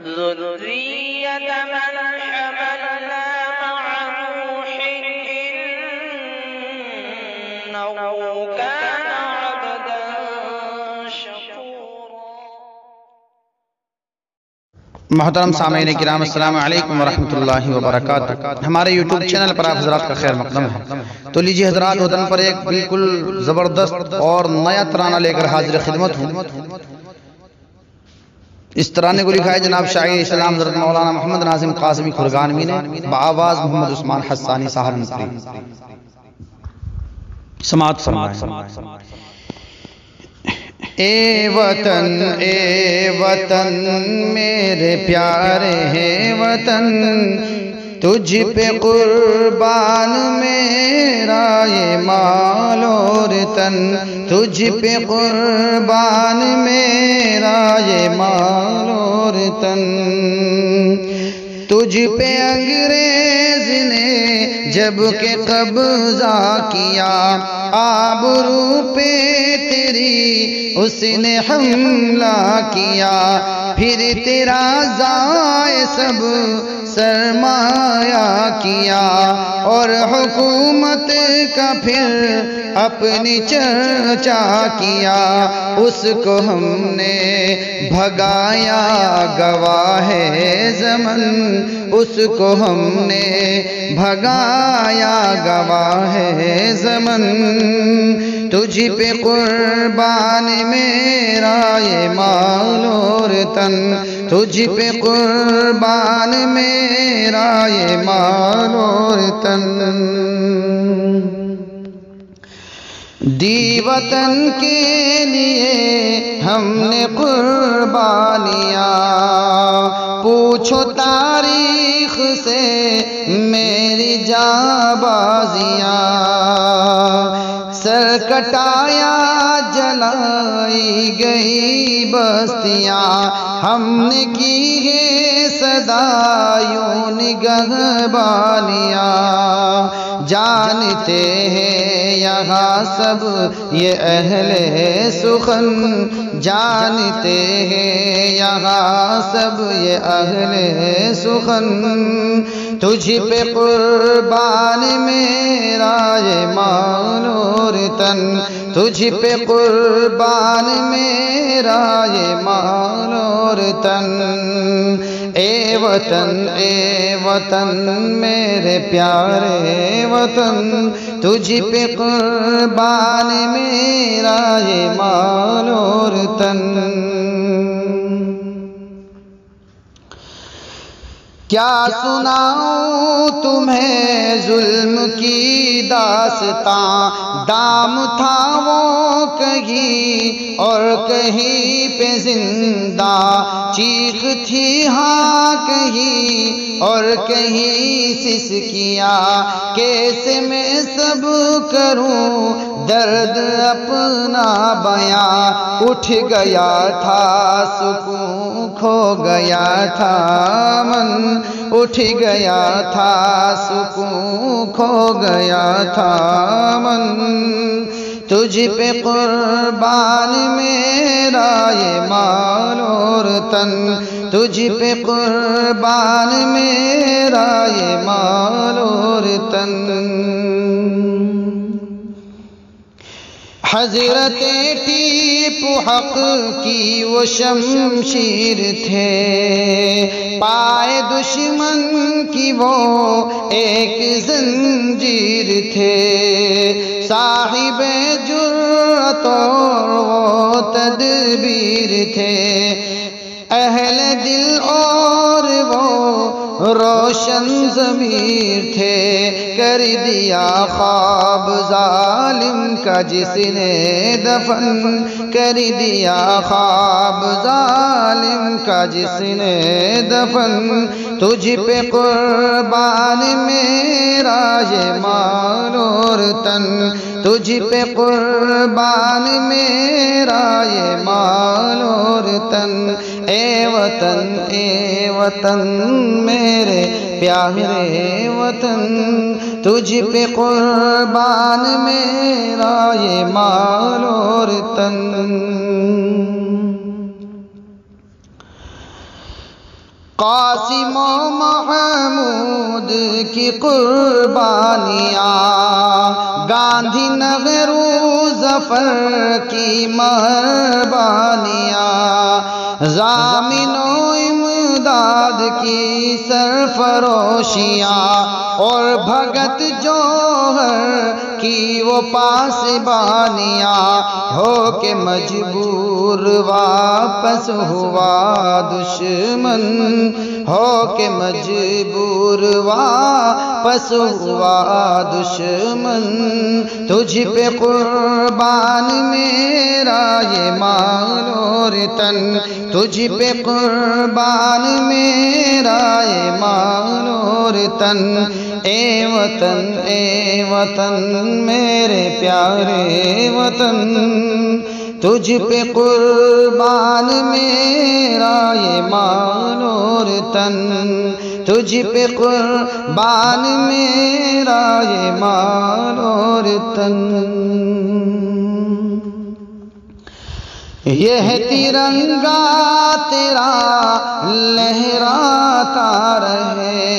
ذرية من حملنا مع نوح إنه كان عبدا شكورا۔ محترم سامعین کرام، السلام علیکم ورحمۃ اللہ وبرکاتہ۔ ہمارے یوٹیوب چینل پر آپ حضرات کا خیر مقدم ہے۔ تو لیجیے حضرات، وطن پر ایک بالکل زبردست اور نیا ترانہ لے کر حاضر خدمت ہوں۔ اس ترانے کو لکھا ہے جناب شاعر اسلام حضرت مولانا محمد ناظم قاسمی کھرگانوی نے، بآواز محمد عثمان حسانی سہارنپوری۔ سماعت فرمائیں۔ اے وطن میرے پیارے ہیں وطن، تجھ پہ قربان میرا یہ مال اور تن، تجھ پہ قربان میرا یہ مال اور تن، تجھ پہ انگریز نے جب کہ قبضہ کیا، آبرو پہ تیری اس نے حملہ کیا، پھر تیرا ضائع سب سرمایہ کیا، اور حکومت کا پھر اپنی چرچا کیا، اس کو ہم نے بھگایا گواہ ہے زمن، اس کو ہم نے بھگایا گواہ ہے زمن، تجھ پہ قربان میرا یہ مال اور تن، تجھ پہ قربان میرا یہ مال اور تن، دی وطن کے لیے ہم نے قربانیاں، پوچھو تاریخ سے میری جاں بازیاں، سر کٹایا جلائی گئی بستیاں، ہم نے کی ہے صدایوں نگہبانیاں، جانتے ہیں یہاں سب یہ اہل سخن، جانتے ہیں یہاں سب یہ اہل سخن، تجھ پہ قربان میرا یہ مال اور تن، تجھ پہ قربان میرا یہ مال اور تن، اے وطن میرے پیارے وطن، تجھ پہ قربان میرا یہ مال اور تن، کیا سناؤں تمہیں ظلم کی داستاں، دام تھا وہ کہیں اور کہیں پہ زندہ، چیخ تھی ہاں کہیں اور کہیں سسکیاں، کیسے میں سب کروں درد اپنا بیاں، اٹھ گیا تھا سکون کھو گیا تھا من، اٹھ گیا تھا سکون کھو گیا تھا من، تجھ پہ قربان میرا یہ مال اور تن، تجھ پہ قربان میرا یہ مال اور تن، حضرت ٹیپو حق کی وہ شمشیر تھے، پائے دشمن کی وہ ایک زنجیر تھے، صاحب جرأت اور وہ تدبیر تھے، اہل دل اور وہ روشن ضمیر تھے، کر دیا خواب ظالم کا جس نے دفن، کر دیا خواب ظالم کا جس نے دفن، تجھ پہ قربان میرا یہ مال اور تن، تجھ پہ قربان میرا یہ مال اور تن، اے وطن میرے پیارے وطن، تجھ پہ قربان میرا یہ مال اور تن، قاسم و محمود کی قربانیاں، گاندھی نہرو ظفر کی مہربانیاں، ضامن و امداد کی سرفروشیاں، اور بھگت جوہر کی وہ پاسبانیاں، ہو کے مجبور واپس ہوا دشمن، ہو کے مجبور واپس ہوا دشمن، تجھ پہ قربان میرا یہ مال اور تن، تجھ پہ قربان میرا یہ مال اور تن، اے وطن میرے پیارے وطن، تجھ پہ قربان میرا یہ مال اور تن، تجھ پہ قربان میرا یہ مال اور تن۔ یہ ترنگا تیرا لہراتا رہے،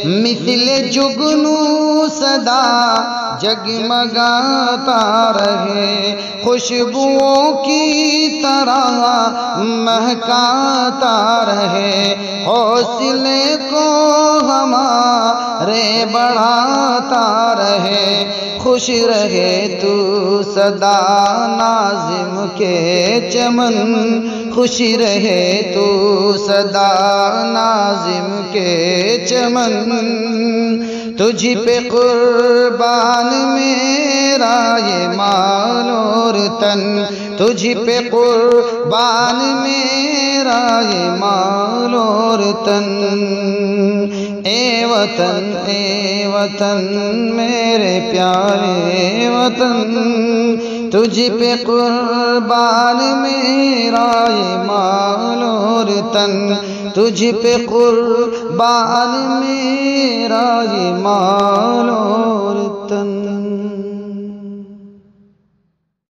مثل جگنو صدا جگمگاتا رہے، خوشبوؤں کی طرح مہکاتا رہے، حوصلے کو ہمارے بڑھاتا رہے، خوش رہے تو سدا ناظم کے چمن، خوش رہے تو سدا ناظم کے چمن، تجھ پہ قربان میرا یہ مال اور تن، تجھ پہ قربان میرا یہ مال اور تن، اے وطن میرے پیارے وطن، تجھ پہ قربان میرا یہ مال اور تن، تجھ پہ قربان میرا یہ مال